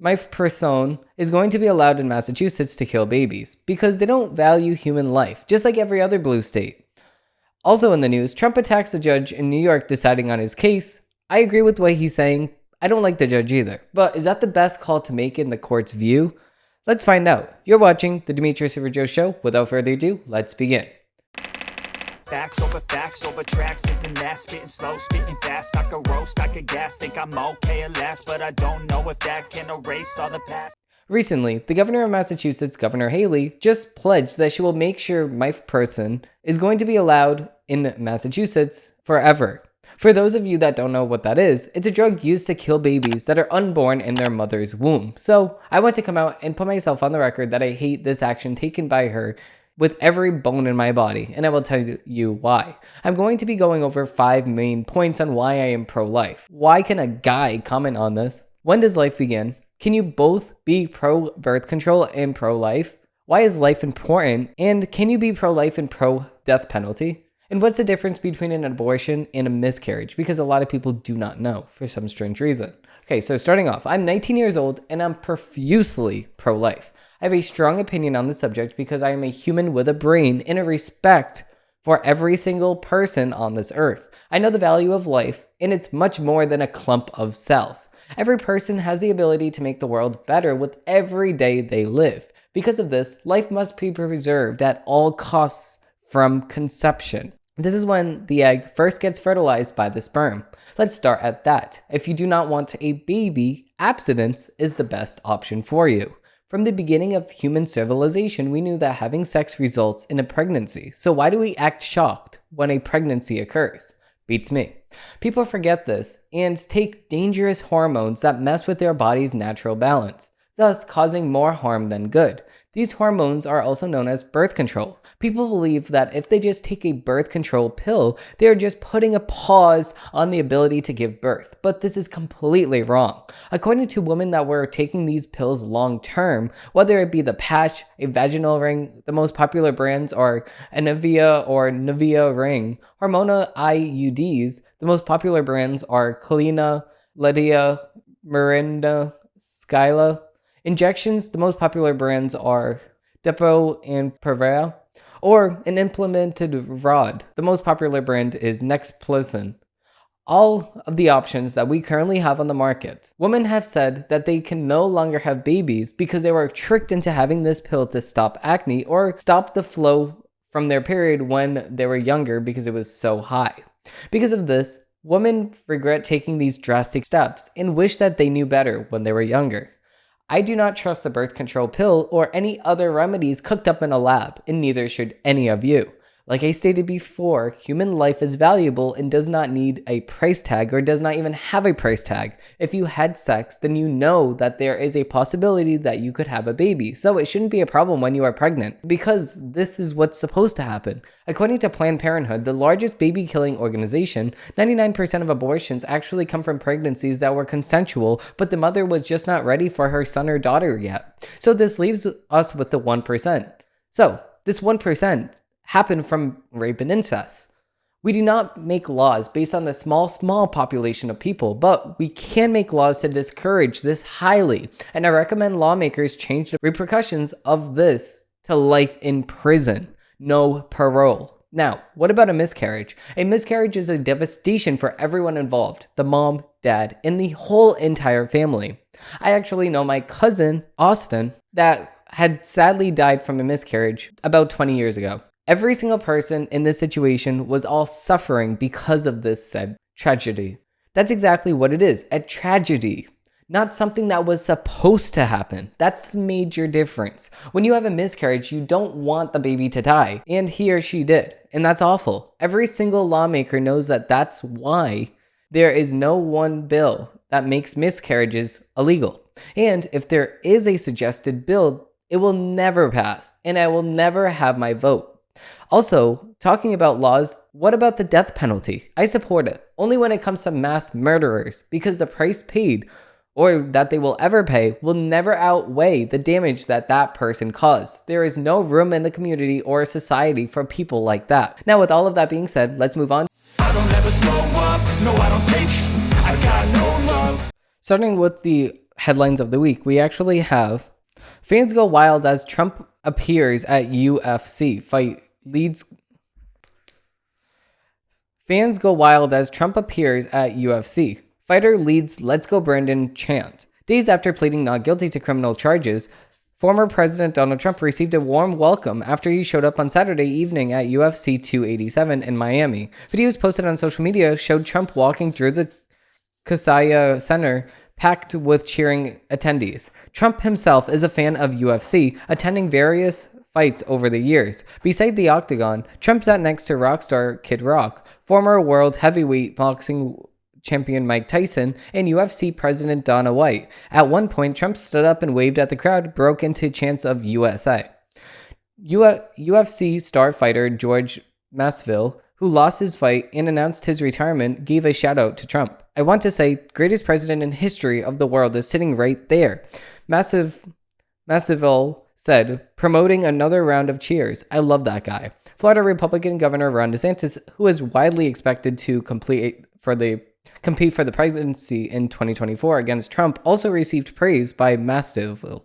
Mifepristone is going to be allowed in Massachusetts to kill babies because they don't value human life, just like every other blue state. Also in the news, Trump attacks the judge in New York deciding on his case. I agree with what he's saying. I don't like the judge either. But is that the best call to make in the court's view? Let's find out. You're watching the Demetrios Araujo Show. Without further ado, let's begin. Facts over tracks, this and that, spitting slow, spitting fast, I could roast, I could gas, think I'm okay at last, but I don't know if that can erase all the past. Recently, the governor of Massachusetts, Governor Haley, just pledged that she will make sure Mifepristone is going to be allowed in Massachusetts forever. For those of you that don't know what that is, it's a drug used to kill babies that are unborn in their mother's womb. So I want to come out and put myself on the record that I hate this action taken by her with every bone in my body, and I will tell you why. I'm going to be going over 5 main points on why I am pro-life. Why can a guy comment on this? When does life begin? Can you both be pro-birth control and pro-life? Why is life important? And can you be pro-life and pro-death penalty? And what's the difference between an abortion and a miscarriage? Because a lot of people do not know for some strange reason. Okay, so starting off, I'm 19 years old and I'm profusely pro-life. I have a strong opinion on the subject because I am a human with a brain and a respect for every single person on this earth. I know the value of life, and it's much more than a clump of cells. Every person has the ability to make the world better with every day they live. Because of this, life must be preserved at all costs from conception. This is when the egg first gets fertilized by the sperm. Let's start at that. If you do not want a baby, abstinence is the best option for you. From the beginning of human civilization, we knew that having sex results in a pregnancy. So why do we act shocked when a pregnancy occurs? Beats me. People forget this and take dangerous hormones that mess with their body's natural balance, thus causing more harm than good. These hormones are also known as birth control. People believe that if they just take a birth control pill, they are just putting a pause on the ability to give birth. But this is completely wrong. According to women that were taking these pills long term, whether it be the patch, a vaginal ring, the most popular brands are Anivia or Nivea ring, hormonal IUDs, the most popular brands are Kalina, Lydia, Miranda, Skyla. Injections, the most popular brands are Depo and Pervea. Or an implemented rod. The most popular brand is Nexplicin. All of the options that we currently have on the market. Women have said that they can no longer have babies because they were tricked into having this pill to stop acne or stop the flow from their period when they were younger because it was so high. Because of this, women regret taking these drastic steps and wish that they knew better when they were younger. I do not trust the birth control pill or any other remedies cooked up in a lab, and neither should any of you. Like I stated before, human life is valuable and does not need a price tag or does not even have a price tag. If you had sex, then you know that there is a possibility that you could have a baby. So it shouldn't be a problem when you are pregnant because this is what's supposed to happen. According to Planned Parenthood, the largest baby killing organization, 99% of abortions actually come from pregnancies that were consensual, but the mother was just not ready for her son or daughter yet. So this leaves us with the 1%. So this 1% happen from rape and incest. We do not make laws based on the small population of people, but we can make laws to discourage this highly. And I recommend lawmakers change the repercussions of this to life in prison, no parole. Now, what about a miscarriage? A miscarriage is a devastation for everyone involved, the mom, dad, and the whole entire family. I actually know my cousin, Austin, that had sadly died from a miscarriage about 20 years ago. Every single person in this situation was all suffering because of this said tragedy. That's exactly what it is, a tragedy, not something that was supposed to happen. That's the major difference. When you have a miscarriage, you don't want the baby to die, and he or she did, and that's awful. Every single lawmaker knows that that's why there is no one bill that makes miscarriages illegal. And if there is a suggested bill, it will never pass, and I will never have my vote. Also, talking about laws, what about the death penalty? I support it, only when it comes to mass murderers, because the price paid or that they will ever pay will never outweigh the damage that that person caused. There is no room in the community or society for people like that. Now, with all of that being said, let's move on. I don't ever slow up, no I don't take, I got no love. Starting with the headlines of the week, we actually have fans go wild as Trump appears at UFC fight leads. Fans go wild as Trump appears at UFC. Fighter leads Let's Go Brandon chant. Days after pleading not guilty to criminal charges, former President Donald Trump received a warm welcome after he showed up on Saturday evening at UFC 287 in Miami. Videos posted on social media showed Trump walking through the Kaseya Center, packed with cheering attendees. Trump himself is a fan of UFC, attending various fights over the years. Beside the octagon, Trump sat next to rock star Kid Rock, former world heavyweight boxing champion Mike Tyson, and UFC president Dana White. At one point, Trump stood up and waved at the crowd, broke into chants of USA. UFC star fighter George Masvidal, who lost his fight and announced his retirement, gave a shout out to Trump. I want to say, greatest president in history of the world is sitting right there. Masvidal said, promoting another round of cheers. I love that guy. Florida Republican Governor Ron DeSantis, who is widely expected to compete for the presidency in 2024 against Trump, also received praise by Masvidal.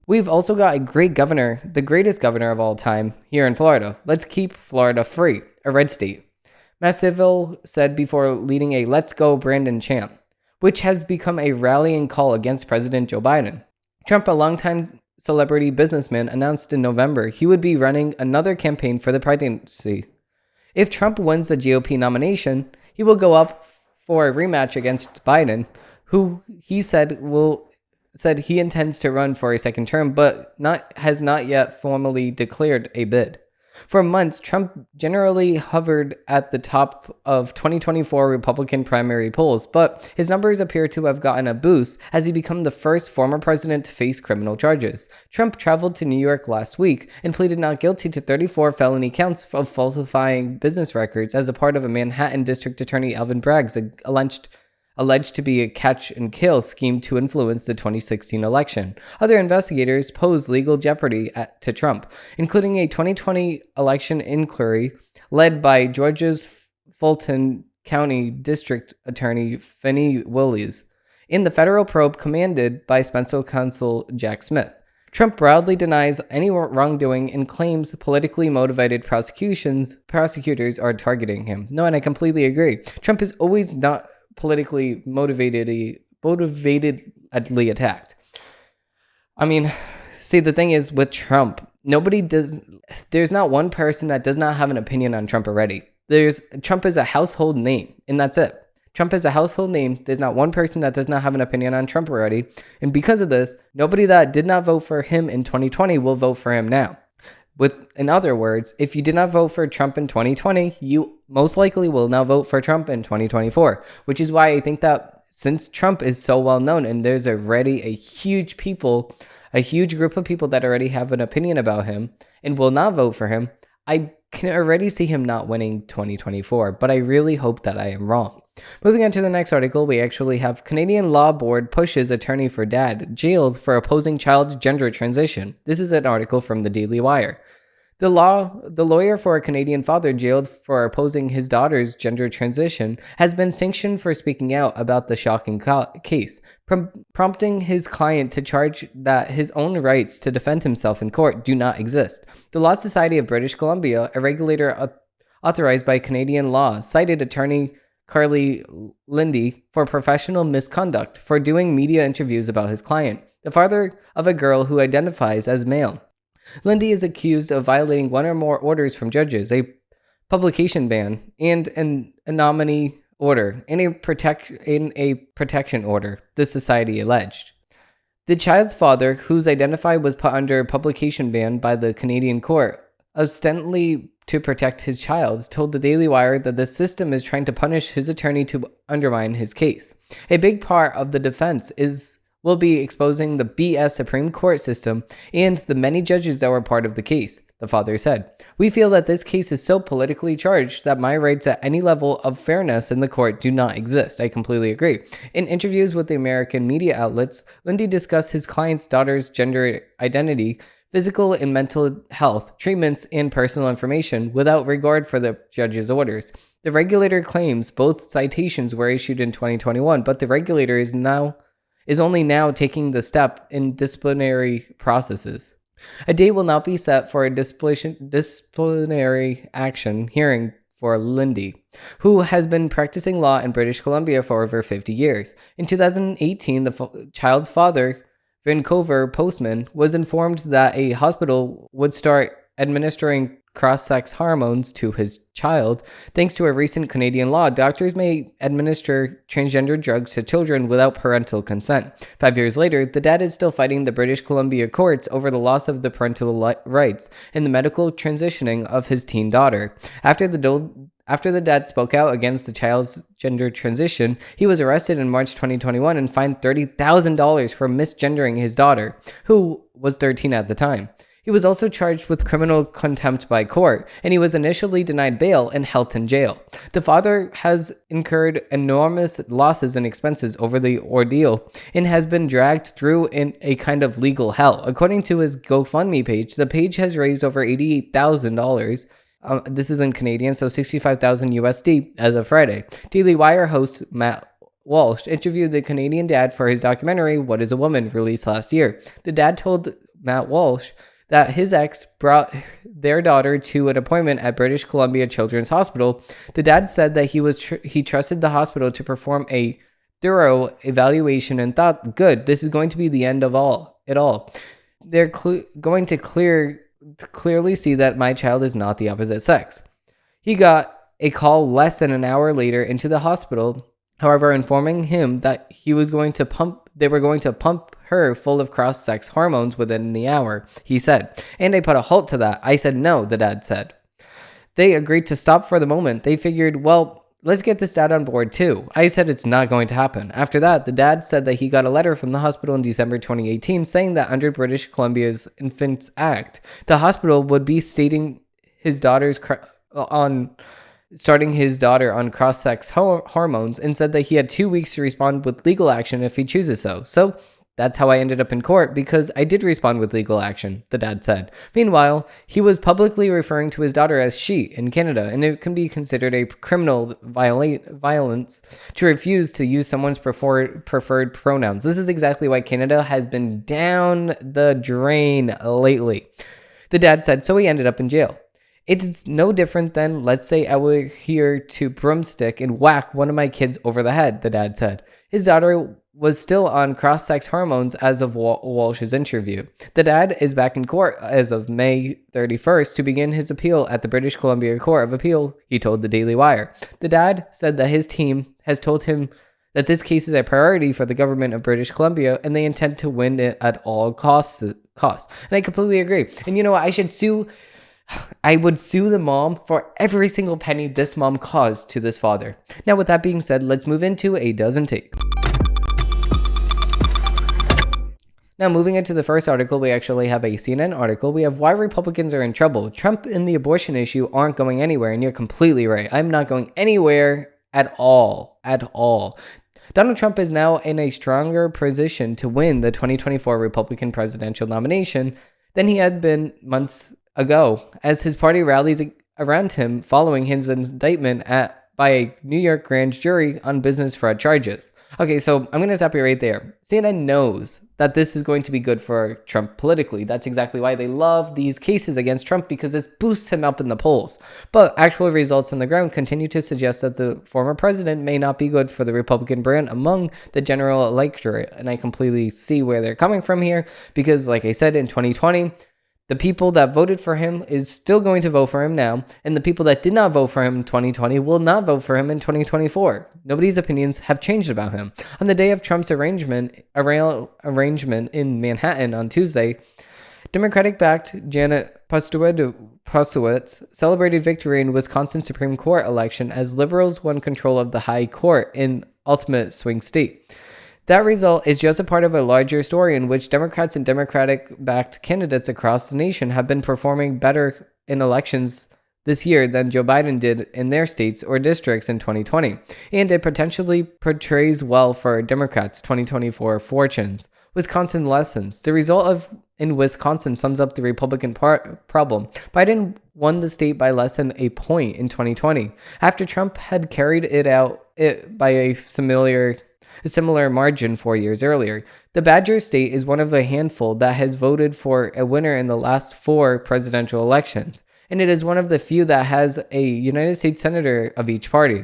We've also got a great governor, the greatest governor of all time, here in Florida. Let's keep Florida free, a red state. Masvidal said before leading a Let's Go Brandon chant, which has become a rallying call against President Joe Biden. Trump, a longtime celebrity businessman, announced in November he would be running another campaign for the presidency. If Trump wins the GOP nomination, he will go up for a rematch against Biden, who he said he intends to run for a second term, but has not yet formally declared a bid. For months, Trump generally hovered at the top of 2024 Republican primary polls, but his numbers appear to have gotten a boost as he became the first former president to face criminal charges. Trump traveled to New York last week and pleaded not guilty to 34 felony counts of falsifying business records as a part of a Manhattan District Attorney Alvin Bragg's alleged to be a catch-and-kill scheme to influence the 2016 election. Other investigators pose legal jeopardy to Trump, including a 2020 election inquiry led by Georgia's Fulton County District Attorney Finney Willis, and the federal probe commanded by special counsel Jack Smith. Trump proudly denies any wrongdoing and claims politically motivated prosecutors are targeting him. No, and I completely agree. Trump is always not politically motivatedly attacked. I mean, see, the thing is with Trump, there's not one person that does not have an opinion on Trump already. Trump is a household name, and that's it. Trump is a household name. There's not one person that does not have an opinion on Trump already. And because of this, nobody that did not vote for him in 2020 will vote for him now. In other words, if you did not vote for Trump in 2020, you most likely will now vote for Trump in 2024, which is why I think that since Trump is so well known and there's already a huge group of people that already have an opinion about him and will not vote for him, I can already see him not winning 2024, but I really hope that I am wrong. Moving on to the next article, we actually have Canadian Law Board pushes attorney for dad jailed for opposing child's gender transition. This is an article from the Daily Wire. The lawyer for a Canadian father jailed for opposing his daughter's gender transition has been sanctioned for speaking out about the shocking case, prompting his client to charge that his own rights to defend himself in court do not exist. The Law Society of British Columbia, a regulator authorized by Canadian law, cited attorney Carly Lindy for professional misconduct for doing media interviews about his client, the father of a girl who identifies as male. Lindy is accused of violating one or more orders from judges, a publication ban, and an anonymity order, in a protection order, the society alleged. The child's father, whose identity was put under publication ban by the Canadian court, ostensibly to protect his child, told the Daily Wire that the system is trying to punish his attorney to undermine his case. A big part of the defense will be exposing the BS Supreme Court system and the many judges that were part of the case, the father said. We feel that this case is so politically charged that my rights at any level of fairness in the court do not exist. I completely agree. In interviews with the American media outlets, Lindy discussed his client's daughter's gender identity, physical and mental health, treatments, and personal information without regard for the judge's orders. The regulator claims both citations were issued in 2021, but the regulator is is only now taking the step in disciplinary processes. A date will not be set for a disciplinary action hearing for Lindy, who has been practicing law in British Columbia for over 50 years. In 2018, the child's father, Vancouver Postman, was informed that a hospital would start administering cross-sex hormones to his child. Thanks to a recent Canadian law, doctors may administer transgender drugs to children without parental consent. 5 years later, the dad is still fighting the British Columbia courts over the loss of the parental rights in the medical transitioning of his teen daughter. After the dad spoke out against the child's gender transition, he was arrested in March 2021 and fined $30,000 for misgendering his daughter, who was 13 at the time. He was also charged with criminal contempt by court, and he was initially denied bail and held in jail. The father has incurred enormous losses and expenses over the ordeal and has been dragged through in a kind of legal hell. According to his GoFundMe page, the page has raised over $88,000. This is in Canadian, so 65,000 USD as of Friday. Daily Wire host Matt Walsh interviewed the Canadian dad for his documentary, What is a Woman, released last year. The dad told Matt Walsh that his ex brought their daughter to an appointment at British Columbia Children's Hospital. The dad said that he trusted the hospital to perform a thorough evaluation and thought, good, this is going to be the end of it all. They're going to clearly see that my child is not the opposite sex. He got a call less than an hour later into the hospital, however, informing him that they were going to pump her full of cross-sex hormones within the hour, he said. And I put a halt to that. I said no, the dad said. They agreed to stop for the moment. They figured, well, let's get this dad on board too. I said it's not going to happen. After that, the dad said that he got a letter from the hospital in December 2018 saying that under British Columbia's Infants Act, the hospital would be starting his daughter on cross-sex hormones, and said that he had 2 weeks to respond with legal action if he chooses so. So that's how I ended up in court, because I did respond with legal action, the dad said. Meanwhile, he was publicly referring to his daughter as she in Canada, and it can be considered a criminal violence to refuse to use someone's preferred pronouns. This is exactly why Canada has been down the drain lately. The dad said, so he ended up in jail. It's no different than, let's say I were here to broomstick and whack one of my kids over the head, the dad said. His daughter was still on cross-sex hormones as of Walsh's interview. The dad is back in court as of May 31st to begin his appeal at the British Columbia Court of Appeal, he told the Daily Wire. The dad said that his team has told him that this case is a priority for the government of British Columbia and they intend to win it at all costs. And I completely agree. And you know what? I would sue the mom for every single penny this mom caused to this father. Now, with that being said, let's move into a dozen take. Now, moving into the first article, we actually have a CNN article. We have why Republicans are in trouble. Trump and the abortion issue aren't going anywhere, and you're completely right. I'm not going anywhere at all. Donald Trump is now in a stronger position to win the 2024 Republican presidential nomination than he had been months ago, as his party rallies around him following his indictment by a New York grand jury on business fraud charges. Okay, so I'm going to stop you right there. CNN knows that this is going to be good for Trump politically. That's exactly why they love these cases against Trump, because this boosts him up in the polls. But actual results on the ground continue to suggest that the former president may not be good for the Republican brand among the general electorate. And I completely see where they're coming from here, because like I said, in 2020, the people that voted for him is still going to vote for him now, and the people that did not vote for him in 2020 will not vote for him in 2024. Nobody's opinions have changed about him. On the day of Trump's arraignment in Manhattan on Tuesday, Democratic-backed Janet Postowitz celebrated victory in Wisconsin Supreme Court election as liberals won control of the high court in ultimate swing state. That result is just a part of a larger story in which Democrats and Democratic-backed candidates across the nation have been performing better in elections this year than Joe Biden did in their states or districts in 2020, and it potentially portrays well for Democrats' 2024 fortunes. Wisconsin lessons. The result in Wisconsin sums up the Republican problem. Biden won the state by less than a point in 2020, after Trump had carried it out by a similar a similar margin 4 years earlier. The Badger State is one of a handful that has voted for a winner in the last 4 presidential elections, and it is one of the few that has a United States senator of each party.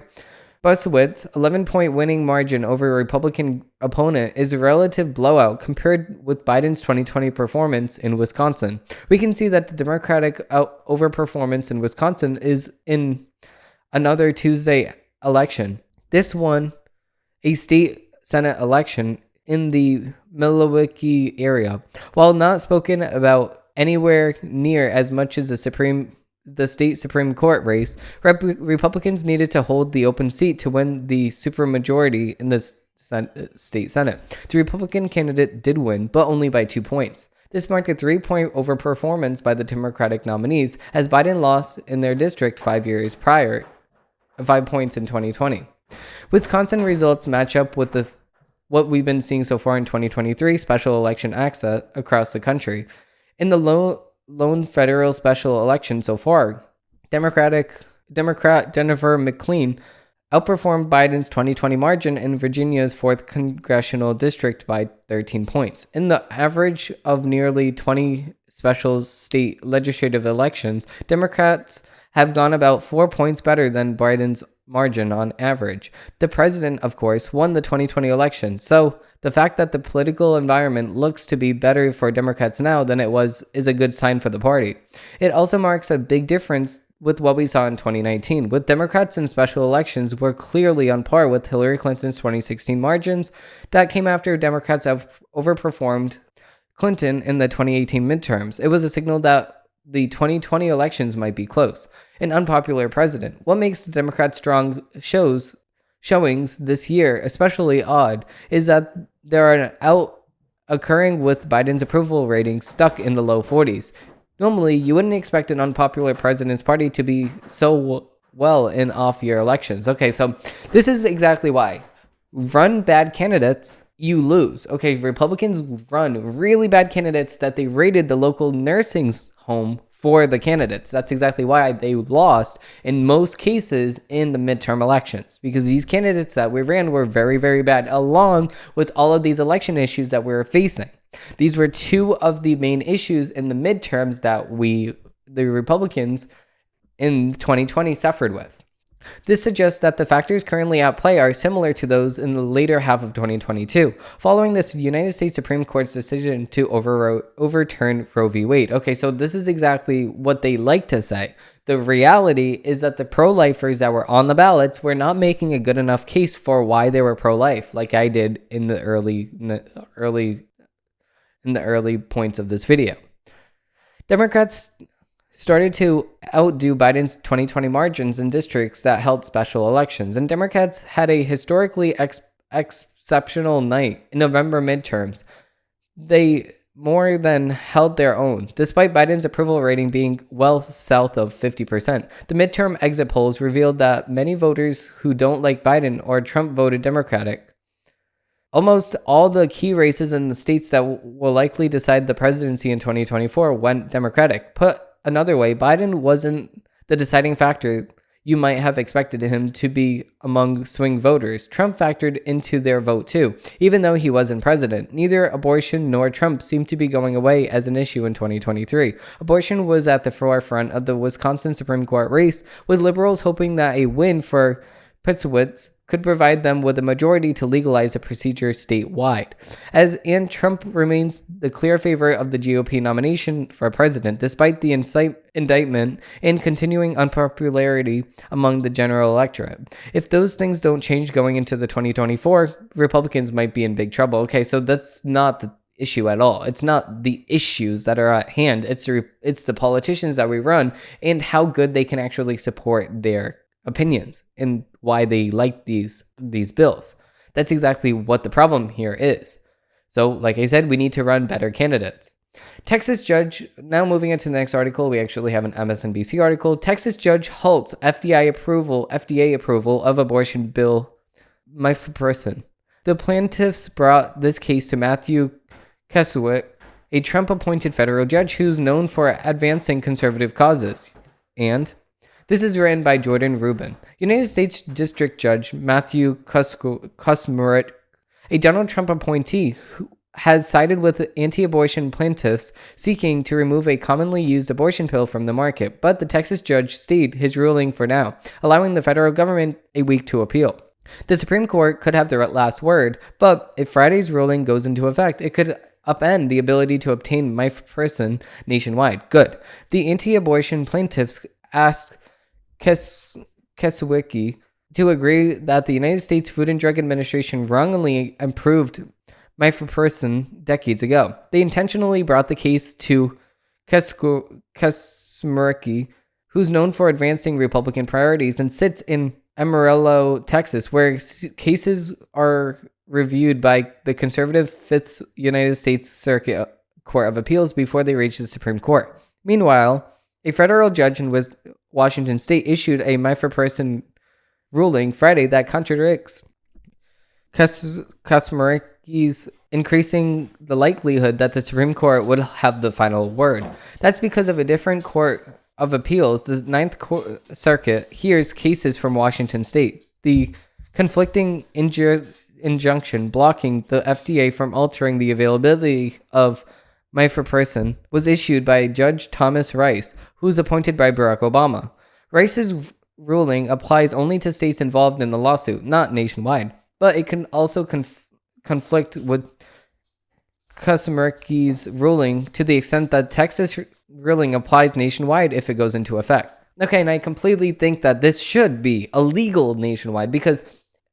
Buswitz's 11-point winning margin over a Republican opponent is a relative blowout compared with Biden's 2020 performance in Wisconsin. We can see that the Democratic overperformance in Wisconsin is in another Tuesday election. This won a state Senate election in the Milwaukee area. While not spoken about anywhere near as much as the state Supreme Court race, Republicans needed to hold the open seat to win the supermajority in the state Senate. The Republican candidate did win, but only by 2 points. This marked a 3-point overperformance by the Democratic nominees, as Biden lost in their district 5 years prior, 5 points in 2020. Wisconsin results match up with what we've been seeing so far in 2023 special election acts across the country. In the lone federal special election so far, Democrat Jennifer McCain outperformed Biden's 2020 margin in Virginia's 4th congressional district by 13 points. In the average of nearly 20 special state legislative elections, Democrats have gone about 4 points better than Biden's margin on average. The president, of course, won the 2020 election, so the fact that the political environment looks to be better for Democrats now than it was is a good sign for the party. It also marks a big difference with what we saw in 2019, with Democrats in special elections were clearly on par with Hillary Clinton's 2016 margins that came after Democrats have overperformed Clinton in the 2018 midterms. It was a signal that the 2020 elections might be close. An unpopular president. What makes the Democrats' strong showings this year especially odd is that they're occurring with Biden's approval rating stuck in the low 40s. Normally, you wouldn't expect an unpopular president's party to be so well in off-year elections. Okay, so this is exactly why. Run bad candidates, you lose. Okay, Republicans run really bad candidates that they rated the local nursing home for the candidates. That's exactly why they lost in most cases in the midterm elections, because these candidates that we ran were very, very bad, along with all of these election issues that we were facing. These were 2 of the main issues in the midterms that the Republicans in 2020 suffered with. This suggests that the factors currently at play are similar to those in the later half of 2022, following this United States Supreme Court's decision to overturn Roe v. Wade. Okay, so this is exactly what they like to say. The reality is that the pro-lifers that were on the ballots were not making a good enough case for why they were pro-life, like I did in the early points of this video. Democrats started to outdo Biden's 2020 margins in districts that held special elections, and Democrats had a historically exceptional night in November midterms. They more than held their own, despite Biden's approval rating being well south of 50%. The midterm exit polls revealed that many voters who don't like Biden or Trump voted Democratic. Almost all the key races in the states that will likely decide the presidency in 2024 went Democratic. Put another way, Biden wasn't the deciding factor you might have expected him to be among swing voters. Trump factored into their vote too, even though he wasn't president. Neither abortion nor Trump seemed to be going away as an issue in 2023. Abortion was at the forefront of the Wisconsin Supreme Court race, with liberals hoping that a win for Buswitz could provide them with a majority to legalize the procedure statewide. And Trump remains the clear favorite of the GOP nomination for president, despite the indictment and continuing unpopularity among the general electorate. If those things don't change going into the 2024, Republicans might be in big trouble. Okay, so that's not the issue at all. It's not the issues that are at hand. It's the politicians that we run and how good they can actually support their opinions and why they like these bills. That's exactly what the problem here is. So, like I said, we need to run better candidates. Texas judge, now moving into the next article, we actually have an MSNBC article. Texas judge halts FDA approval of abortion bill Mifepristone. The plaintiffs brought this case to Matthew Kasowitz, a Trump-appointed federal judge who's known for advancing conservative causes. And this is written by Jordan Rubin. United States District Judge Matthew Kasowitz a Donald Trump appointee who has sided with anti-abortion plaintiffs seeking to remove a commonly used abortion pill from the market, but the Texas judge stayed his ruling for now, allowing the federal government a week to appeal. The Supreme Court could have the last word, but if Friday's ruling goes into effect, it could upend the ability to obtain Mifepristone nationwide. Good. The anti-abortion plaintiffs asked Keswick to agree that the United States Food and Drug Administration wrongly approved Mifepristone decades ago. They intentionally brought the case to Keswick, who's known for advancing Republican priorities and sits in Amarillo, Texas, where cases are reviewed by the conservative Fifth United States Circuit Court of Appeals before they reach the Supreme Court. Meanwhile, a federal judge in Washington State issued a Mifepristone ruling Friday that contradicts Keswick's, increasing the likelihood that the Supreme Court would have the final word. That's because of a different court of appeals. The Ninth Circuit hears cases from Washington State. The conflicting injunction blocking the FDA from altering the availability of Mifepristone was issued by Judge Thomas Rice, who's appointed by Barack Obama. Rice's ruling applies only to states involved in the lawsuit, not nationwide, but it can also conflict with Keswick's ruling to the extent that Texas ruling applies nationwide if it goes into effect. Okay, and I completely think that this should be illegal nationwide, because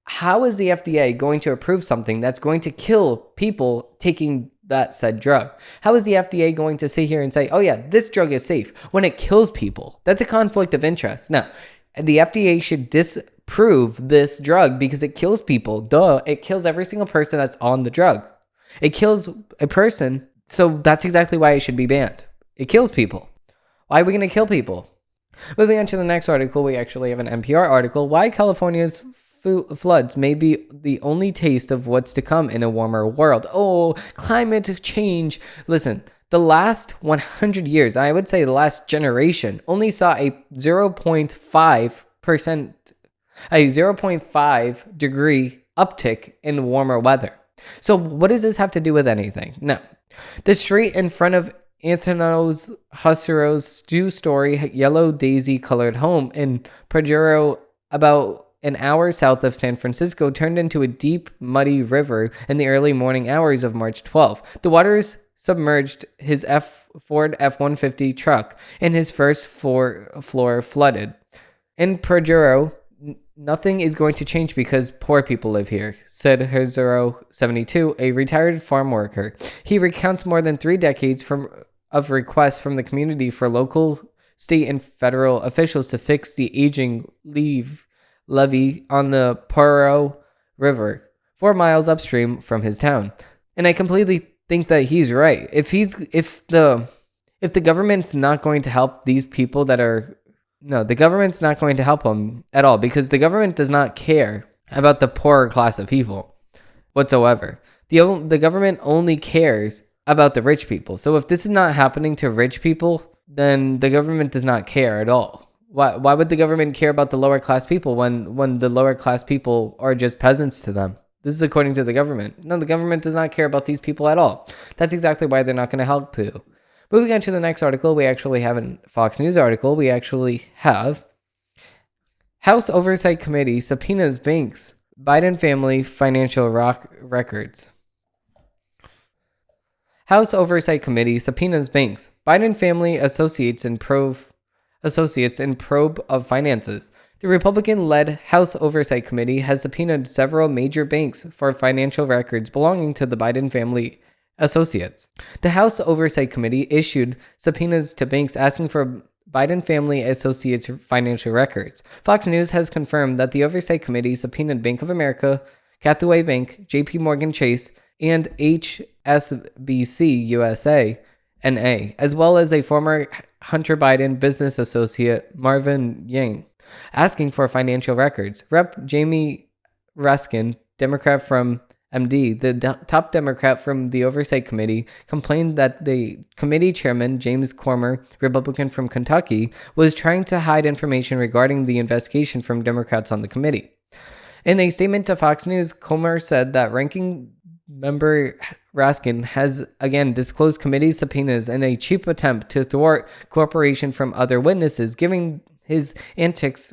how is the FDA going to approve something that's going to kill people taking that said drug? How is the FDA going to sit here and say, oh yeah, this drug is safe when it kills people? That's a conflict of interest. No, the FDA should disprove this drug because it kills people. Duh, it kills every single person that's on the drug. It kills a person, so that's exactly why it should be banned. It kills people. Why are we going to kill people? Moving on to the next article, we actually have an NPR article. Why California's floods may be the only taste of what's to come in a warmer world. Oh, climate change. Listen, the last 100 years, I would say the last generation, only saw a 0.5 degree uptick in warmer weather. So what does this have to do with anything? No. The street in front of Antonos Hussero's two-story yellow daisy-colored home in Pajero, about an hour south of San Francisco, turned into a deep, muddy river in the early morning hours of March 12th. The waters submerged his Ford F-150 truck, and his first floor flooded. In Pajero, nothing is going to change because poor people live here, said Huzero, 72, a retired farm worker. He recounts more than 3 decades of requests from the community for local, state, and federal officials to fix the aging levee on the Pajero River, 4 miles upstream from his town. And I completely think that he's right. If the government's not going to help these people the government's not going to help them at all, because the government does not care about the poorer class of people whatsoever. The government only cares about the rich people. So if this is not happening to rich people, then the government does not care at all. Why would the government care about the lower class people when the lower class people are just peasants to them? This is according to the government. No, the government does not care about these people at all. That's exactly why they're not going to help you. Moving on to the next article, we actually have a Fox News article. We actually have House Oversight Committee subpoenas banks, Biden family financial records. House Oversight Committee subpoenas banks, Biden family associates in probe of finances. The Republican-led House Oversight Committee has subpoenaed several major banks for financial records belonging to the Biden family associates. The House Oversight Committee issued subpoenas to banks asking for Biden family associates' financial records. Fox News has confirmed that the Oversight Committee subpoenaed Bank of America, Hathaway Bank, JP Morgan Chase, and HSBC USA NA, as well as a former Hunter Biden business associate, Marvin Yang, asking for financial records. Rep. Jamie Raskin, Democrat from MD, the top Democrat from the Oversight Committee, complained that the committee chairman, James Comer, Republican from Kentucky, was trying to hide information regarding the investigation from Democrats on the committee. In a statement to Fox News, Comer said that ranking member Raskin has again disclosed committee subpoenas in a cheap attempt to thwart cooperation from other witnesses, giving his antics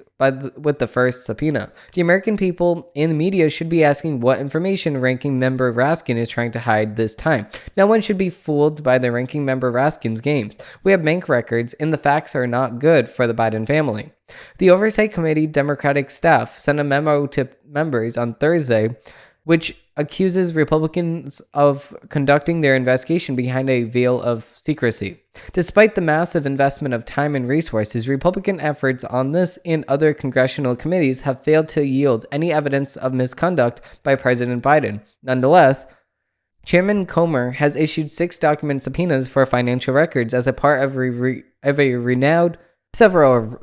with the first subpoena. The American people and the media should be asking what information ranking member Raskin is trying to hide this time. No one should be fooled by the ranking member Raskin's games. We have bank records, and the facts are not good for the Biden family. The Oversight Committee Democratic staff sent a memo to members on Thursday, which accuses Republicans of conducting their investigation behind a veil of secrecy. Despite the massive investment of time and resources, Republican efforts on this and other congressional committees have failed to yield any evidence of misconduct by President Biden. Nonetheless, Chairman Comer has issued 6 document subpoenas for financial records as a part of a renowned several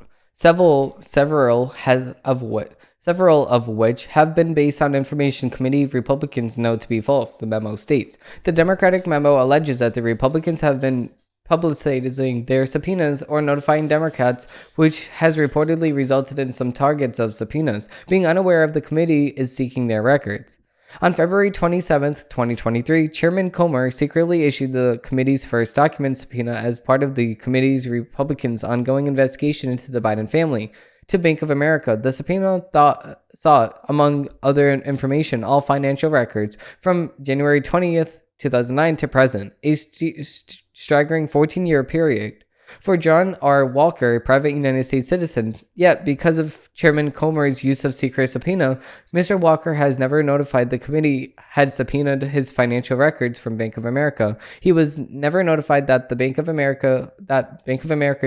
of which have been based on information committee Republicans know to be false, the memo states. The Democratic memo alleges that the Republicans have been publicizing their subpoenas or notifying Democrats, which has reportedly resulted in some targets of subpoenas being unaware of the committee is seeking their records. On February 27, 2023, Chairman Comer secretly issued the committee's first document subpoena as part of the committee's Republicans' ongoing investigation into the Biden family to Bank of America. The subpoena sought, among other information, all financial records from January 20th, 2009 to present, a staggering 14-year period. For John R. Walker, a private United States citizen, yet because of Chairman Comer's use of secret subpoena, Mr. Walker has never notified the committee had subpoenaed his financial records from Bank of America. He was never notified that Bank of America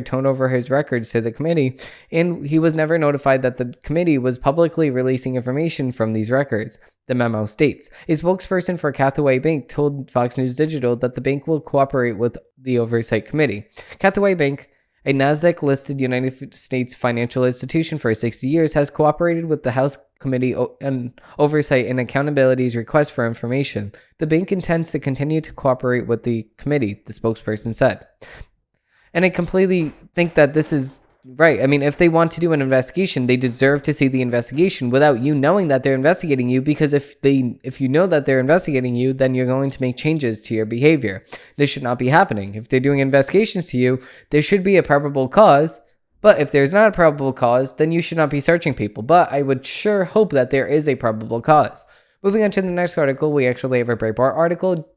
turned over his records to the committee, and he was never notified that the committee was publicly releasing information from these records. The memo states, a spokesperson for Cathaway Bank told Fox News Digital that the bank will cooperate with the Oversight Committee. Cathaway Bank, a NASDAQ-listed United States financial institution for 60 years, has cooperated with the House Committee on Oversight and Accountability's request for information. The bank intends to continue to cooperate with the committee, the spokesperson said. And I completely think that this is right. I mean, if they want to do an investigation, they deserve to see the investigation without you knowing that they're investigating you, because if you know that they're investigating you, then you're going to make changes to your behavior. This should not be happening. If they're doing investigations to you, there should be a probable cause, but if there's not a probable cause, then you should not be searching people. But I would sure hope that there is a probable cause. Moving on to the next article, we actually have a Breitbart article.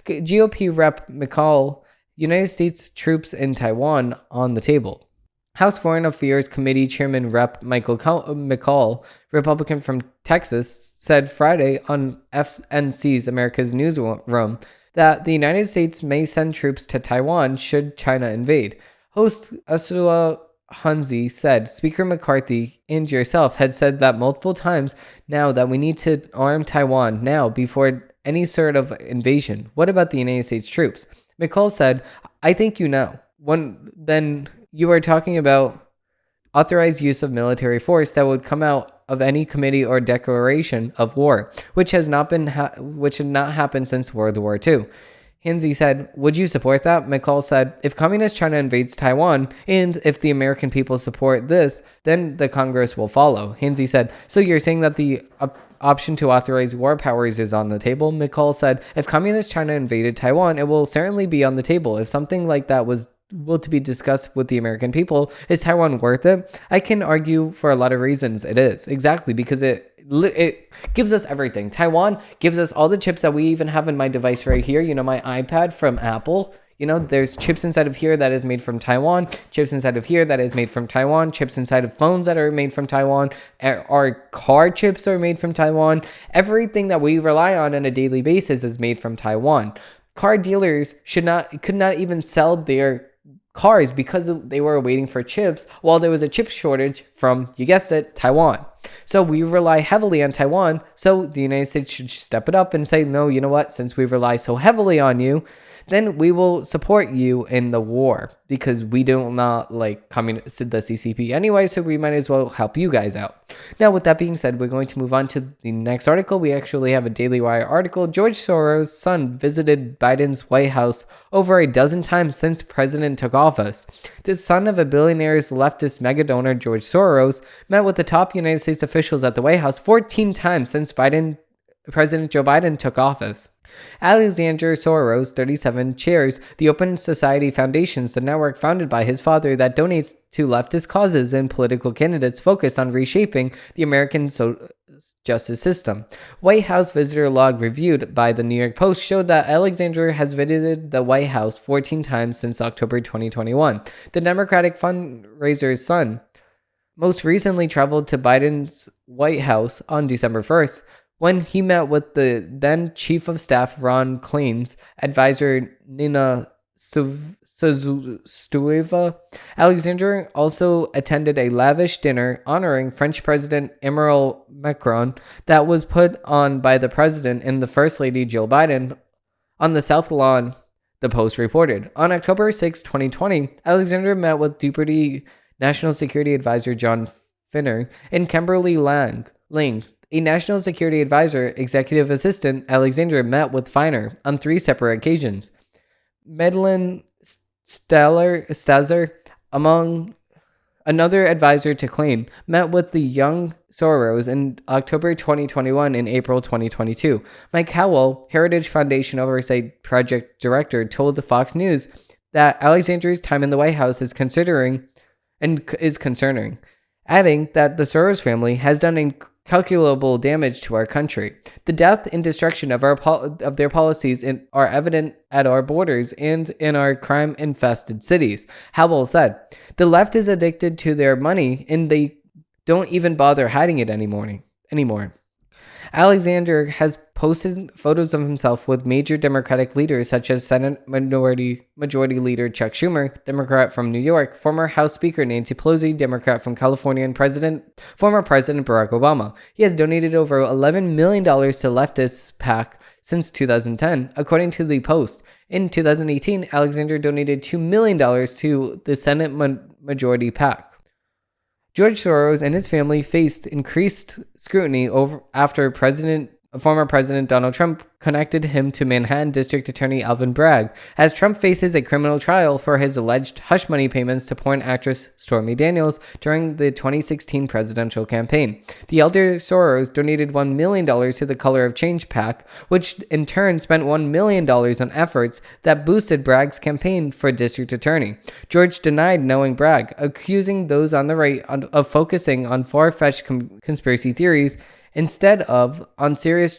GOP Rep. McCall, United States troops in Taiwan on the table. House Foreign Affairs Committee Chairman Rep. Michael McCall, Republican from Texas, said Friday on FNC's America's Newsroom that the United States may send troops to Taiwan should China invade. Host Ursula Hunzi said Speaker McCarthy and yourself had said that multiple times now that we need to arm Taiwan now before any sort of invasion. What about the United States troops? McCall said, I think you know. Then you are talking about authorized use of military force that would come out of any committee or declaration of war, which has not happened since World War II. Hinze said, would you support that? McCall said, if Communist China invades Taiwan, and if the American people support this, then the Congress will follow. Hinze said, so you're saying that the option to authorize war powers is on the table? McCall said, if Communist China invaded Taiwan, it will certainly be on the table. If something like that was to be discussed with the American people, is Taiwan worth it? I can argue for a lot of reasons it is. Exactly, because it gives us everything. Taiwan gives us all the chips that we even have in my device right here. You know, my iPad from Apple. You know, there's chips inside of here that is made from Taiwan, chips inside of here that is made from Taiwan, chips inside of phones that are made from Taiwan, our car chips are made from Taiwan. Everything that we rely on a daily basis is made from Taiwan. Car dealers could not even sell their cars because they were waiting for chips while there was a chip shortage from, you guessed it, Taiwan. So we rely heavily on Taiwan. So the United States should step it up and say, no, you know what? Since we rely so heavily on you, then we will support you in the war, because we do not like the CCP anyway, so we might as well help you guys out. Now, with that being said, we're going to move on to the next article. We actually have a Daily Wire article. George Soros' son visited Biden's White House over a dozen times since president took office. The son of a billionaire's leftist mega donor, George Soros, met with the top United States States officials at the White House 14 times since President Joe Biden took office. Alexander Soros, 37, chairs the Open Society Foundations, the network founded by his father that donates to leftist causes and political candidates focused on reshaping the American justice system. White House visitor log reviewed by the New York Post showed that Alexander has visited the White House 14 times since October 2021. The Democratic fundraiser's son most recently traveled to Biden's White House on December 1st, when he met with the then Chief of Staff Ron Klain's advisor Nina Stueva. Alexander also attended a lavish dinner honoring French President Emmanuel Macron that was put on by the president and the First Lady Jill Biden on the South Lawn, the Post reported. On October 6, 2020, Alexander met with Deputy National Security Advisor John Finner and Kimberly Lang, a National Security Advisor executive assistant. Alexander met with Feiner on 3 separate occasions. Madeleine Stasser, among another advisor to Klain, met with the young Soros in October 2021 and April 2022. Mike Howell, Heritage Foundation Oversight Project Director, told the Fox News that Alexander's time in the White House is concerning, adding that the Soros family has done incalculable damage to our country. The death and destruction of their policies are evident at our borders and in our crime-infested cities, Howell said. The left is addicted to their money, and they don't even bother hiding it anymore. Alexander has posted photos of himself with major Democratic leaders such as Senate Majority Leader Chuck Schumer, Democrat from New York, former House Speaker Nancy Pelosi, Democrat from California, and former President Barack Obama. He has donated over $11 million to leftist PAC since 2010, according to the Post. In 2018, Alexander donated $2 million to the Senate Majority PAC. George Soros and his family faced increased scrutiny after former President Donald Trump connected him to Manhattan District Attorney Alvin Bragg, as Trump faces a criminal trial for his alleged hush money payments to porn actress Stormy Daniels during the 2016 presidential campaign. The elder Soros donated $1 million to the Color of Change PAC, which in turn spent $1 million on efforts that boosted Bragg's campaign for district attorney. George denied knowing Bragg, accusing those on the right of focusing on far-fetched conspiracy theories instead of on serious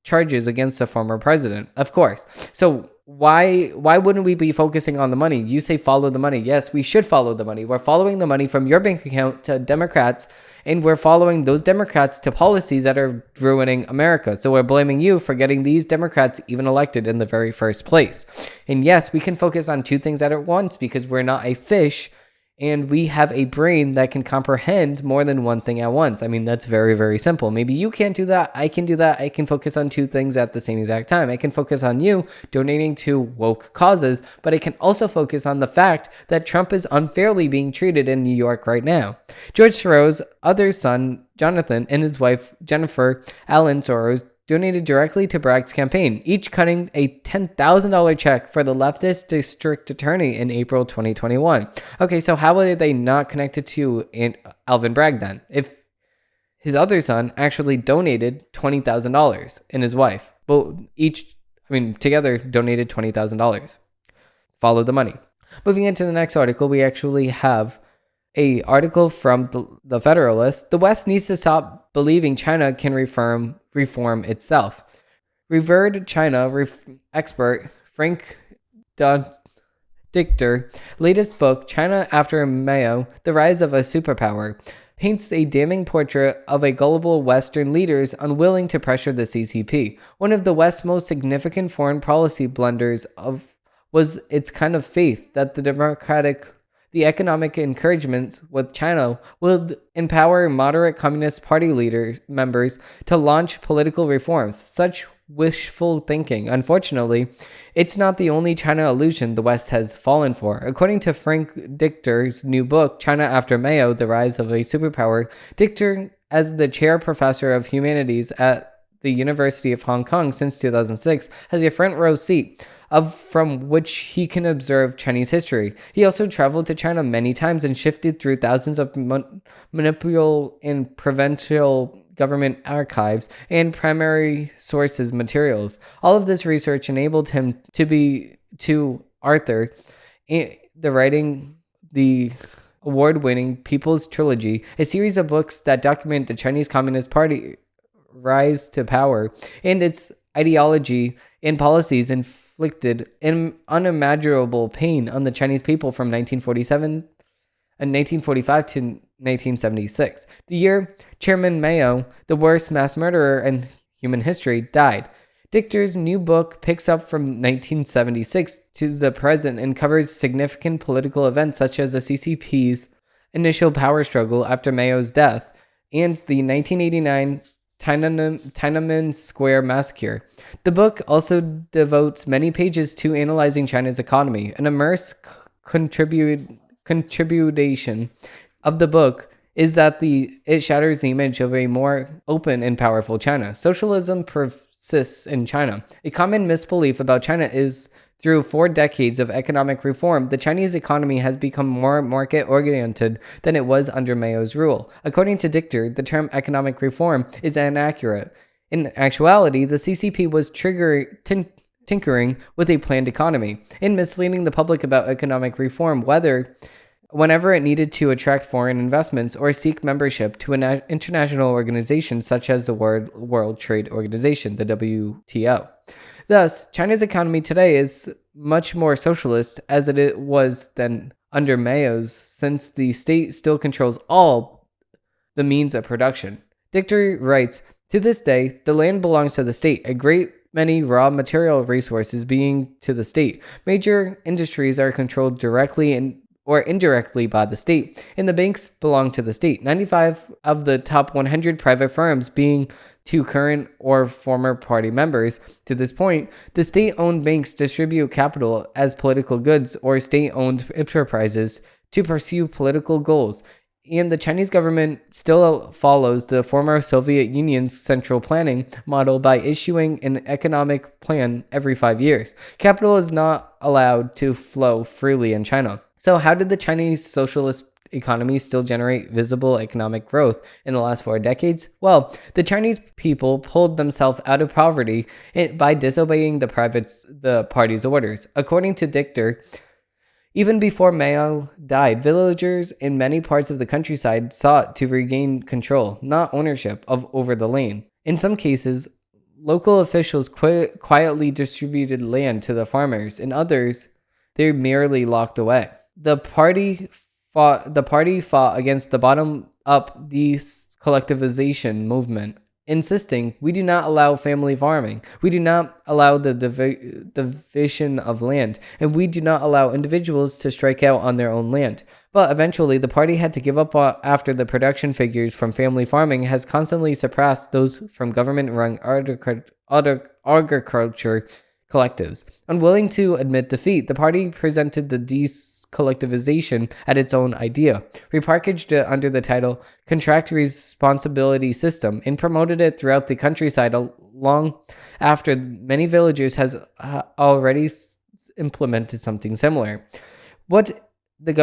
charges against the former president. Of course. So why wouldn't we be focusing on the money? You say follow the money. Yes, we should follow the money. We're following the money from your bank account to Democrats, and we're following those Democrats to policies that are ruining America. So we're blaming you for getting these Democrats even elected in the very first place. And yes, we can focus on 2 things at once because we're not a fish, and we have a brain that can comprehend more than one thing at once. I mean, that's very, very simple. Maybe you can't do that. I can do that. I can focus on 2 things at the same exact time. I can focus on you donating to woke causes, but I can also focus on the fact that Trump is unfairly being treated in New York right now. George Soros' other son, Jonathan, and his wife, Jennifer Allen Soros, donated directly to Bragg's campaign, each cutting a $10,000 check for the leftist district attorney in April 2021. Okay, so how are they not connected to Alvin Bragg then? If his other son actually donated $20,000 and his wife, together donated $20,000. Follow the money. Moving into the next article, we actually have an article from the Federalist. The West needs to stop believing China can reform itself. Revered China expert Frank Dichter, latest book, China After Mao, The Rise of a Superpower, paints a damning portrait of a gullible Western leaders unwilling to pressure the CCP. One of the West's most significant foreign policy blunders was its kind of faith that the economic encouragement with China would empower moderate Communist Party members to launch political reforms. Such wishful thinking. Unfortunately, it's not the only China illusion the West has fallen for. According to Frank Dichter's new book, China After Mao, The Rise of a Superpower, Dichter, as the chair professor of humanities at the University of Hong Kong since 2006, has a front row seat from which he can observe Chinese history. He also traveled to China many times and shifted through thousands of municipal and provincial government archives and primary sources materials. All of this research enabled him to Arthur, the writing the award-winning People's Trilogy, a series of books that document the Chinese Communist Party rise to power and its ideology and policies inflicted unimaginable pain on the Chinese people from 1945 to 1976, the year Chairman Mao, the worst mass murderer in human history, died. Dichter's new book picks up from 1976 to the present and covers significant political events such as the CCP's initial power struggle after Mao's death and the 1989 Tiananmen Square massacre. The book also devotes many pages to analyzing China's economy. An immense contribution of the book is that it shatters the image of a more open and powerful China. Socialism persists in China. A common misbelief about China is through 4 decades of economic reform, the Chinese economy has become more market-oriented than it was under Mao's rule. According to Dichter, the term economic reform is inaccurate. In actuality, the CCP was tinkering with a planned economy and misleading the public about economic reform, whenever it needed to attract foreign investments or seek membership to an international organization such as the World Trade Organization, the WTO. Thus, China's economy today is much more socialist as it was than under Mao's, since the state still controls all the means of production. Dichter writes, "To this day, the land belongs to the state, a great many raw material resources being to the state. Major industries are controlled directly or indirectly by the state, and the banks belong to the state. 95 of the top 100 private firms being to current or former party members. To this point, the state-owned banks distribute capital as political goods or state-owned enterprises to pursue political goals, and the Chinese government still follows the former Soviet Union's central planning model by issuing an economic plan every 5 years. Capital is not allowed to flow freely in China. So how did the Chinese socialist economy still generate visible economic growth in the last 4 decades? Well, the Chinese people pulled themselves out of poverty by disobeying the party's orders. According to Dichter, even before Mao died, villagers in many parts of the countryside sought to regain control, not ownership, over the land. In some cases, local officials quietly distributed land to the farmers. In others, they merely locked away. The party fought against the bottom-up decollectivization movement, insisting, "We do not allow family farming, we do not allow the division of land, and we do not allow individuals to strike out on their own land." But eventually, the party had to give up after the production figures from family farming has constantly surpassed those from government-run agriculture collectives. Unwilling to admit defeat, the party presented the collectivization at its own idea, repackaged it under the title Contract Responsibility System, and promoted it throughout the countryside long after many villagers has already implemented something similar. What the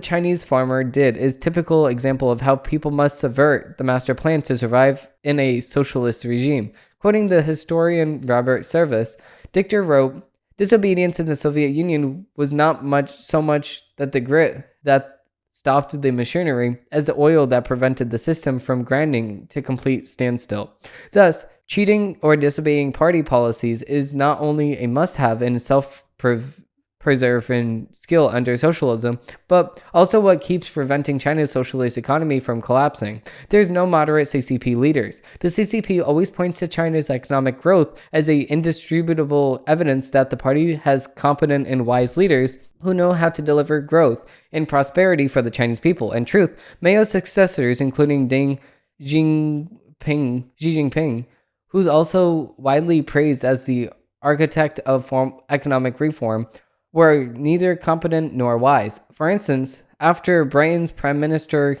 Chinese farmer did is typical example of how people must subvert the master plan to survive in a socialist regime. Quoting the historian Robert Service, Dichter wrote, "Disobedience in the Soviet Union was not so much that the grit that stopped the machinery as the oil that prevented the system from grinding to complete standstill. Thus, cheating or disobeying party policies is not only a must-have in self-preserving skill under socialism, but also what keeps preventing China's socialist economy from collapsing. There's no moderate CCP leaders. The CCP always points to China's economic growth as a indisputable evidence that the party has competent and wise leaders who know how to deliver growth and prosperity for the Chinese people. In truth, Mao's successors, including Xi Jinping, who's also widely praised as the architect of economic reform, were neither competent nor wise. For instance, after Britain's Prime Minister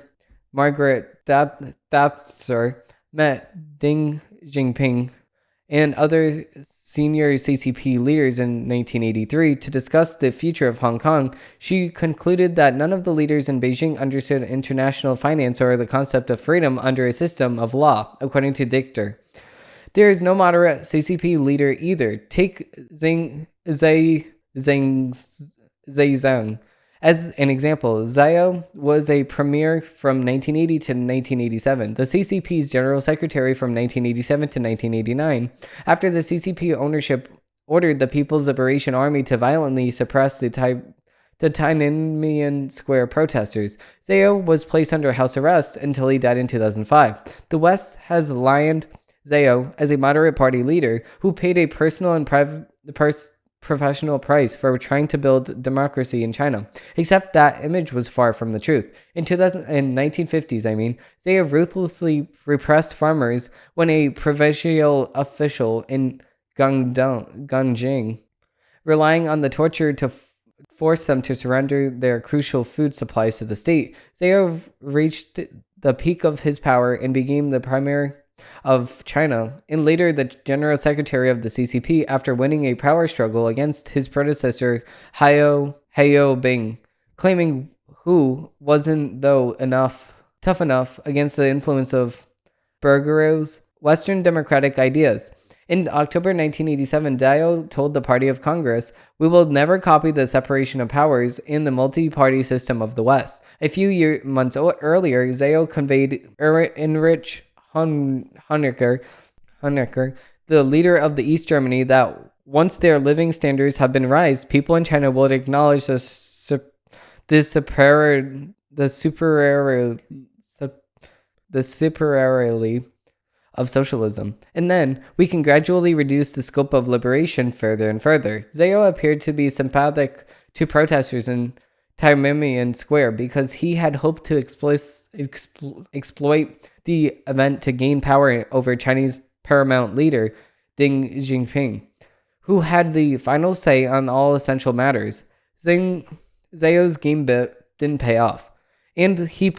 Margaret Thatcher met Deng Xiaoping and other senior CCP leaders in 1983 to discuss the future of Hong Kong, she concluded that none of the leaders in Beijing understood international finance or the concept of freedom under a system of law, according to Dichter. There is no moderate CCP leader either. Take Zhang as an example. Zhao was a premier from 1980 to 1987, the CCP's general secretary from 1987 to 1989. After the CCP ownership ordered the People's Liberation Army to violently suppress the Tiananmen Square protesters, Zhao was placed under house arrest until he died in 2005. The West has lioned Zhao as a moderate party leader who paid a personal and professional price for trying to build democracy in China. Except that image was far from the truth. In 1950s, Zhao ruthlessly repressed farmers when a provincial official in Guangdong, relying on the torture to force them to surrender their crucial food supplies to the state. Zhao reached the peak of his power and became the premier of China, and later the general secretary of the CCP after winning a power struggle against his predecessor Hao Bing, claiming who wasn't tough enough against the influence of Berger's Western democratic ideas. In October 1987, Zhao told the Party of Congress, "We will never copy the separation of powers in the multi-party system of the West." A few months earlier, Zhao conveyed Heinrich Honecker, the leader of the East Germany, that once their living standards have been raised, people in China would acknowledge the superiority of socialism, and then we can gradually reduce the scope of liberation further and further. Zhao appeared to be sympathetic to protesters in Tiananmen Square because he had hoped to exploit the event to gain power over Chinese paramount leader Deng Xiaoping, who had the final say on all essential matters. Zhao's gambit didn't pay off, and he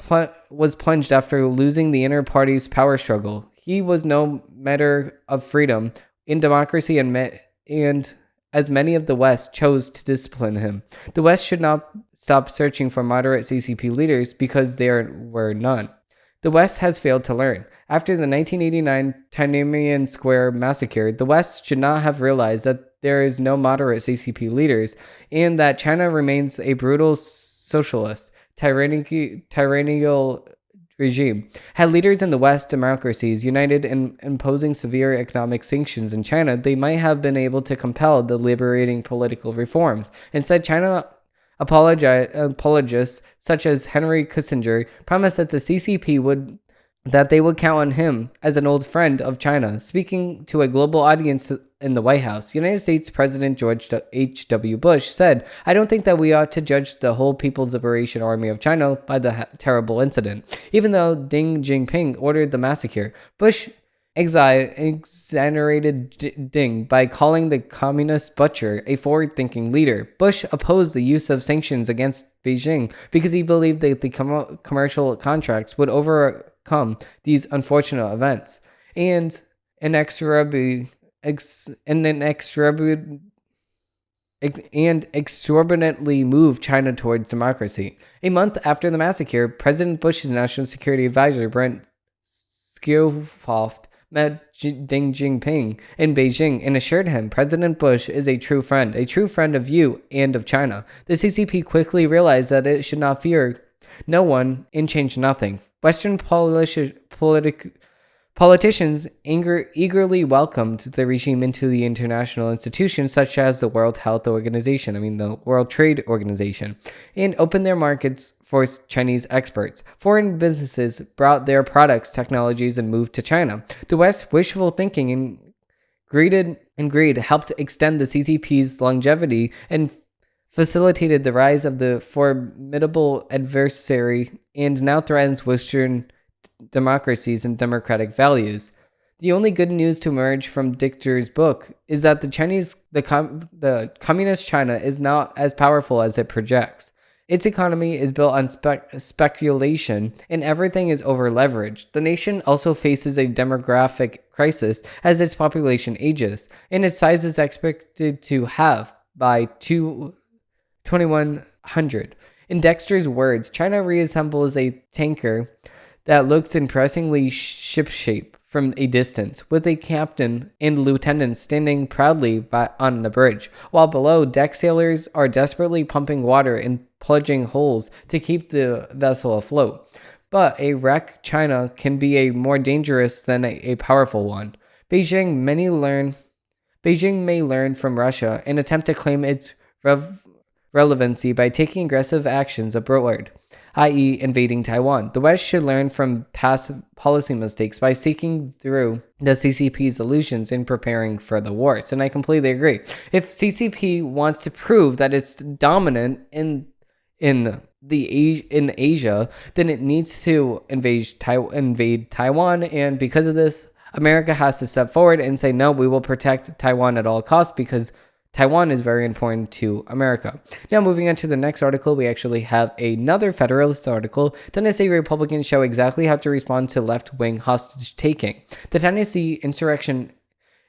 was plunged after losing the inner party's power struggle. He was no matter of freedom in democracy, and as many of the West chose to discipline him. The West should not stop searching for moderate CCP leaders because there were none. The West has failed to learn. After the 1989 Tiananmen Square massacre, the West should not have realized that there is no moderate CCP leaders and that China remains a brutal socialist, tyrannical regime. Had leaders in the West democracies united in imposing severe economic sanctions in China, they might have been able to compel the liberating political reforms. Instead, China apologists such as Henry Kissinger promised that the CCP they would count on him as an old friend of China. Speaking to a global audience in the White House, United States President George H.W. Bush said, "I don't think that we ought to judge the whole People's Liberation Army of China by the terrible incident." Even though Deng Xiaoping ordered the massacre, Bush exonerated Deng by calling the communist butcher a forward-thinking leader. Bush opposed the use of sanctions against Beijing because he believed that the commercial contracts would overcome these unfortunate events and exorbitantly move China towards democracy. A month after the massacre, President Bush's National Security Advisor, Brent Scowcroft, met Deng Xiaoping in Beijing and assured him President Bush is a true friend of you and of China. The CCP quickly realized that it should not fear no one and change nothing. Western politicians eagerly welcomed the regime into the international institutions such as the World Trade Organization, and opened their markets for Chinese experts. Foreign businesses brought their products, technologies, and moved to China. The West's wishful thinking and greed helped extend the CCP's longevity and facilitated the rise of the formidable adversary and now threatens Western democracies and democratic values. The only good news to emerge from Dichter's book is that the communist China is not as powerful as it projects. Its economy is built on speculation, and everything is over-leveraged. The nation also faces a demographic crisis as its population ages, and its size is expected to halve by 2100. In Dexter's words, China reassembles a tanker that looks impressively shipshape from a distance, with a captain and lieutenant standing proudly on the bridge, while below, deck sailors are desperately pumping water and plunging holes to keep the vessel afloat. But a wrecked China can be more dangerous than a powerful one. Beijing may learn from Russia and attempt to claim its relevancy by taking aggressive actions abroad, i.e., invading Taiwan. The West should learn from past policy mistakes by seeking through the CCP's illusions in preparing for the wars. And I completely agree. If CCP wants to prove that it's dominant in Asia, then it needs to invade Taiwan. And because of this, America has to step forward and say, no, we will protect Taiwan at all costs, because Taiwan is very important to America. Now, moving on to the next article, we actually have another Federalist article. Tennessee Republicans show exactly how to respond to left-wing hostage taking. The Tennessee insurrection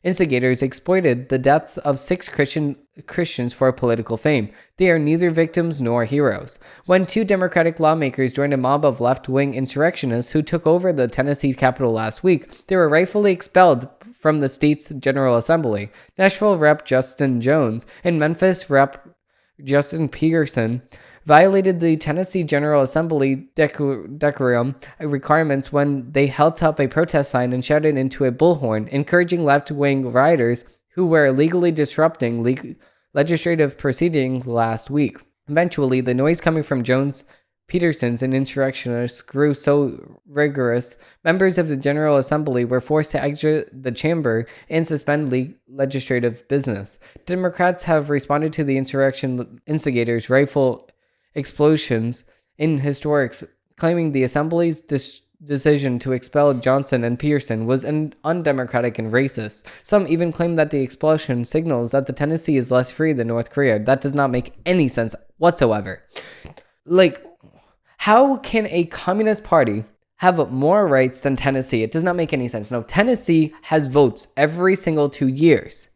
instigators exploited the deaths of 6 Christians for political fame. They are neither victims nor heroes. When 2 Democratic lawmakers joined a mob of left-wing insurrectionists who took over the Tennessee Capitol last week, they were rightfully expelled from the state's General Assembly. Nashville Rep. Justin Jones and Memphis Rep. Justin Peterson violated the Tennessee General Assembly decorum requirements when they held up a protest sign and shouted into a bullhorn, encouraging left-wing rioters who were illegally disrupting legislative proceedings last week. Eventually, the noise coming from Jones, Peterson's, and insurrectionists grew so rigorous, members of the General Assembly were forced to exit the chamber and suspend legislative business. Democrats have responded to the insurrection instigators' rifle explosions in historics, claiming the Assembly's decision to expel Johnson and Pearson was undemocratic and racist. Some even claim that the explosion signals that the Tennessee is less free than North Korea. That does not make any sense whatsoever. How can a communist party have more rights than Tennessee? It does not make any sense. No, Tennessee has votes every single 2 years.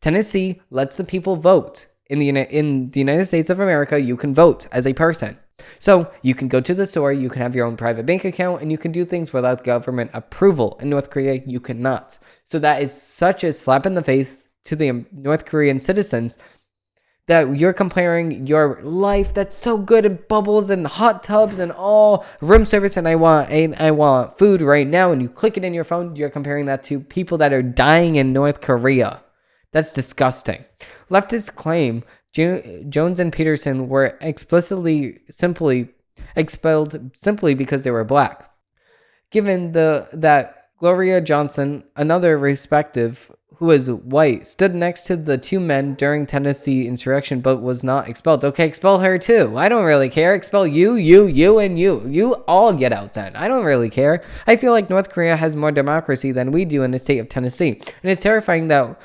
Tennessee lets the people vote. In the United States of America, you can vote as a person. So you can go to the store, you can have your own private bank account, and you can do things without government approval. In North Korea, you cannot. So that is such a slap in the face to the North Korean citizens that you're comparing your life that's so good in bubbles and hot tubs and all room service, and I want food right now, and you click it in your phone. You're comparing that to people that are dying in North Korea. That's disgusting. Leftists claim Jones and Peterson were simply expelled simply because they were black. Given that Gloria Johnson, another respective who was white, stood next to the 2 men during Tennessee insurrection but was not expelled. Okay, expel her too. I don't really care. Expel you, and you. You all get out then. I don't really care. I feel like North Korea has more democracy than we do in the state of Tennessee. And it's terrifying that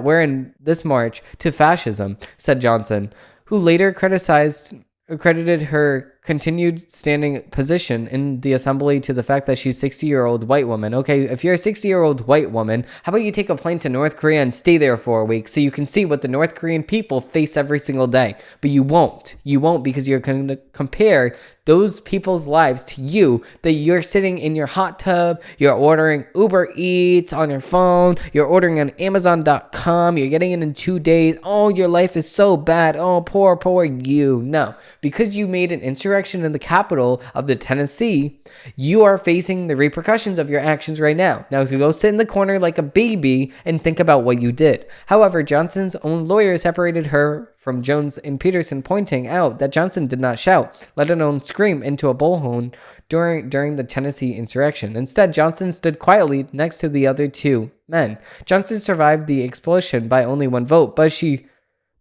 we're in this march to fascism, said Johnson, who later credited her continued standing position in the assembly to the fact that she's a 60-year-old white woman. Okay, if you're a 60-year-old white woman, how about you take a plane to North Korea and stay there for a week so you can see what the North Korean people face every single day? But you won't. You won't, because you're going to compare those people's lives to you, that you're sitting in your hot tub, you're ordering Uber Eats on your phone, you're ordering on Amazon.com, you're getting it in 2 days. Oh, your life is so bad. Oh, poor you. No, because you made an insurrection in the capital of the Tennessee, you are facing the repercussions of your actions right now. Now, go sit in the corner like a baby and think about what you did. However, Johnson's own lawyer separated her from Jones and Peterson, pointing out that Johnson did not shout, let alone scream into a bullhorn during the Tennessee insurrection. Instead, Johnson stood quietly next to the other 2 men. Johnson survived the expulsion by only 1 vote, but she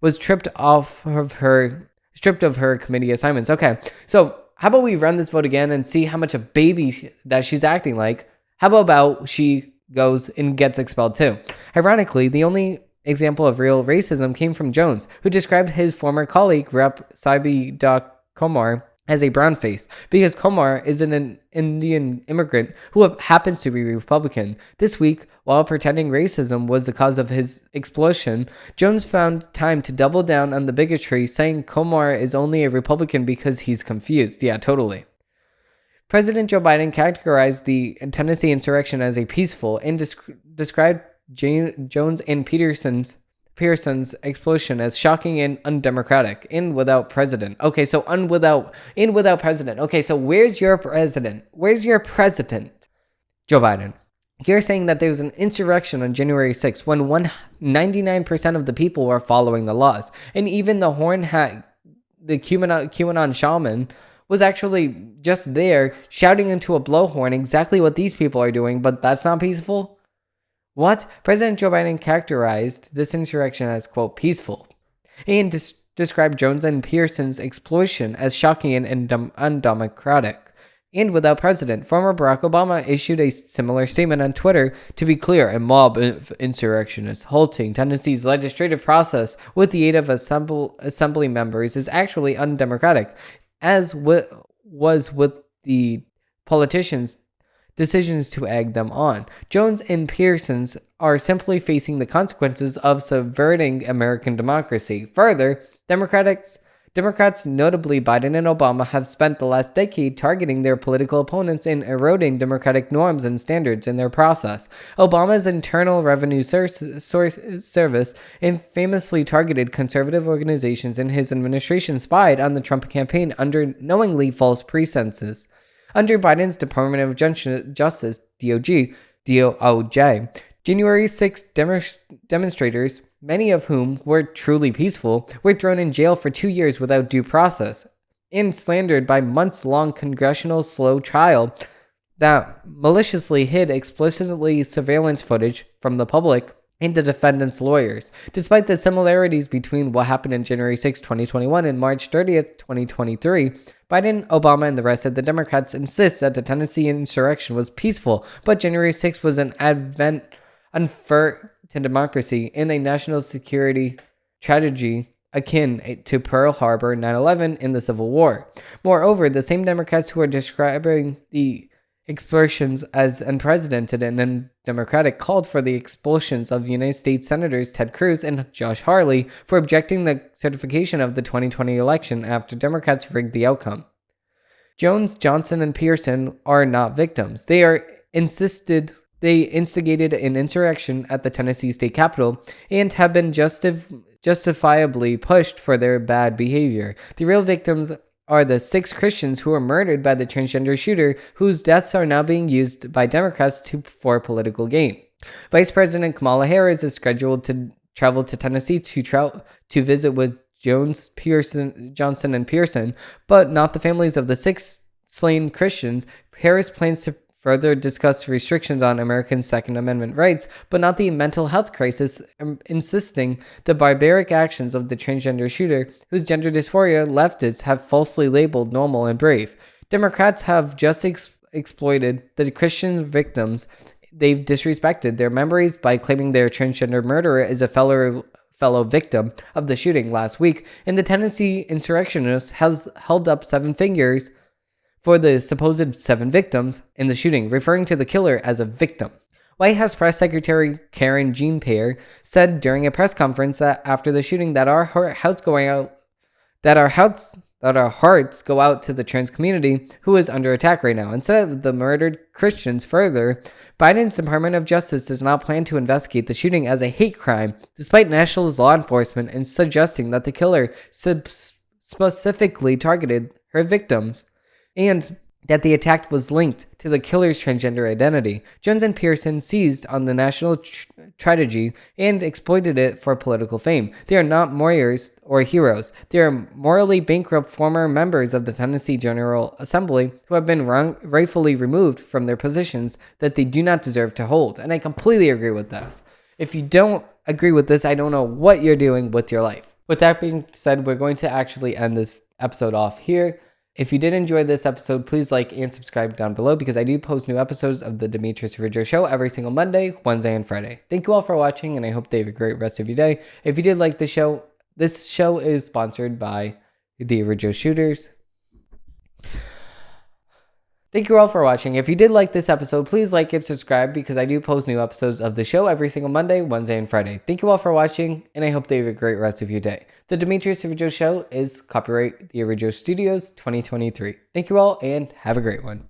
was stripped of her committee assignments. Okay, so how about we run this vote again and see how much a baby that she's acting like? How about she goes and gets expelled too? Ironically, the only example of real racism came from Jones, who described his former colleague, Rep. Sabi Komar, as a brownface because Komar is an Indian immigrant who happens to be Republican. This week, while pretending racism was the cause of his expulsion, Jones found time to double down on the bigotry, saying Komar is only a Republican because he's confused. Yeah, totally. President Joe Biden characterized the Tennessee insurrection as a peaceful and described Jones and Pearson's explosion as shocking and undemocratic and without president. Okay, so without president. Okay, so where's your president? Where's your president? Joe Biden. You're saying that there's an insurrection on January 6th when 99% of the people were following the laws. And even the the QAnon shaman was actually just there shouting into a blowhorn exactly what these people are doing, but that's not peaceful? What? President Joe Biden characterized this insurrection as, quote, peaceful, and described Jones and Pearson's explosion as shocking and undemocratic, and without precedent. Former Barack Obama issued a similar statement on Twitter. To be clear, a mob insurrectionist halting Tennessee's legislative process with the aid of assembly members is actually undemocratic, as was with the politicians' decisions to egg them on. Jones and Pearson's are simply facing the consequences of subverting American democracy. Further, Democrats, notably Biden and Obama, have spent the last decade targeting their political opponents and eroding democratic norms and standards in their process. Obama's Internal Revenue Service infamously targeted conservative organizations, and his administration spied on the Trump campaign under knowingly false pretenses. Under Biden's Department of Justice, DOJ, January 6 demonstrators, many of whom were truly peaceful, were thrown in jail for 2 years without due process and slandered by months-long congressional slow trial that maliciously hid explicitly surveillance footage from the public and the defendants' lawyers. Despite the similarities between what happened on January 6, 2021 and March 30th, 2023, Biden, Obama, and the rest of the Democrats insist that the Tennessee insurrection was peaceful, but January 6 was an unfair to democracy and a national security tragedy akin to Pearl Harbor, 9/11, and the Civil War. Moreover, the same Democrats who are describing the explosions as unprecedented and undemocratic called for the expulsions of United States Senators Ted Cruz and Josh Hawley for objecting the certification of the 2020 election after Democrats rigged the outcome. Jones, Johnson, and Pearson are not victims. They instigated an insurrection at the Tennessee state capitol and have been justifiably pushed for their bad behavior. The real victims are the 6 Christians who were murdered by the transgender shooter, whose deaths are now being used by Democrats for political gain. Vice President Kamala Harris is scheduled to travel to Tennessee to visit with Jones, Johnson, and Pearson, but not the families of the 6 slain Christians. Harris plans to further discuss restrictions on Americans' Second Amendment rights, but not the mental health crisis, insisting the barbaric actions of the transgender shooter, whose gender dysphoria leftists have falsely labeled normal and brave. Democrats have just exploited the Christian victims. They've disrespected their memories by claiming their transgender murderer is a fellow victim of the shooting last week, and the Tennessee insurrectionist has held up 7 fingers for the supposed 7 victims in the shooting, referring to the killer as a victim. White House Press Secretary Karen Jean-Pierre said during a press conference that after the shooting that our hearts go out to the trans community who is under attack right now. Instead of the murdered Christians, further, Biden's Department of Justice does not plan to investigate the shooting as a hate crime, despite national law enforcement and suggesting that the killer specifically targeted her victims, and that the attack was linked to the killer's transgender identity. Jones and Pearson seized on the national tragedy and exploited it for political fame. They are not warriors or heroes. They are morally bankrupt former members of the Tennessee General Assembly who have been rightfully removed from their positions that they do not deserve to hold. And I completely agree with this. If you don't agree with this, I don't know what you're doing with your life. With that being said, we're going to actually end this episode off here. If you did enjoy this episode, please like and subscribe down below because I do post new episodes of the Demetrios Araujo Show every single Monday, Wednesday, and Friday. Thank you all for watching, and I hope they have a great rest of your day. If you did like the show, this show is sponsored by the Araujo Shooters. Thank you all for watching. If you did like this episode, please like and subscribe because I do post new episodes of the show every single Monday, Wednesday, and Friday. Thank you all for watching, and I hope they have a great rest of your day. The Demetrios Araujo Show is copyright the Araujo Studios 2023. Thank you all, and have a great one.